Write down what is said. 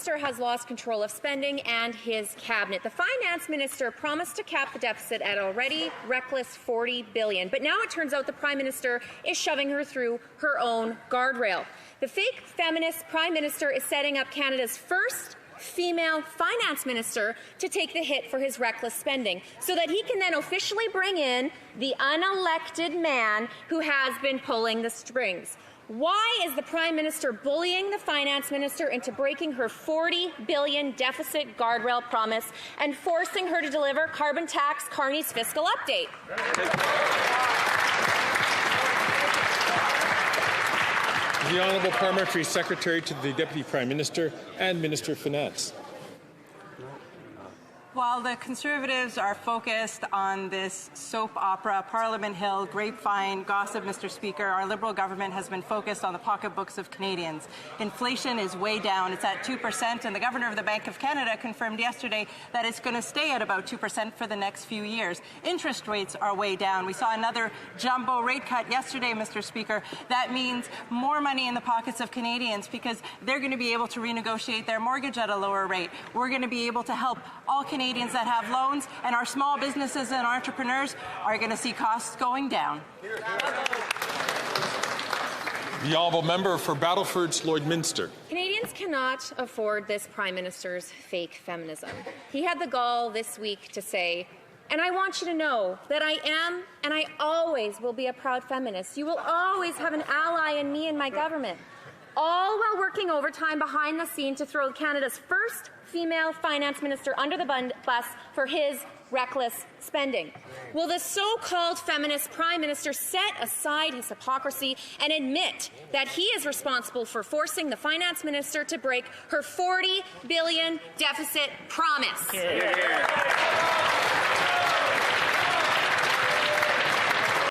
Minister has lost control of spending and his cabinet. The Finance Minister promised to cap the deficit at already reckless $40 billion, but now it turns out the Prime Minister is shoving her through her own guardrail. The fake feminist Prime Minister is setting up Canada's first female finance minister to take the hit for his reckless spending so that he can then officially bring in the unelected man who has been pulling the strings. Why is the Prime Minister bullying the Finance Minister into breaking her $40 billion deficit guardrail promise and forcing her to deliver carbon tax Carney's fiscal update? The Honourable Parliamentary Secretary to the Deputy Prime Minister and Minister of Finance. While the Conservatives are focused on this soap opera, Parliament Hill, grapevine, gossip, Mr. Speaker, our Liberal government has been focused on the pocketbooks of Canadians. Inflation is way down. It's at 2%, and the Governor of the Bank of Canada confirmed yesterday that it's going to stay at about 2% for the next few years. Interest rates are way down. We saw another jumbo rate cut yesterday, Mr. Speaker. That means more money in the pockets of Canadians because they're going to be able to renegotiate their mortgage at a lower rate. We're going to be able to help all Canadians that have loans, and our small businesses and entrepreneurs are going to see costs going down. The Honourable Member for Battleford's Lloydminster. Canadians cannot afford this Prime Minister's fake feminism. He had the gall this week to say, and I want you to know that I am and I always will be a proud feminist. You will always have an ally in me and my government. All while working overtime behind the scene to throw Canada's first female finance minister under the bus for his reckless spending. Will the so-called feminist Prime Minister set aside his hypocrisy and admit that he is responsible for forcing the finance minister to break her $40 billion deficit promise? Yeah.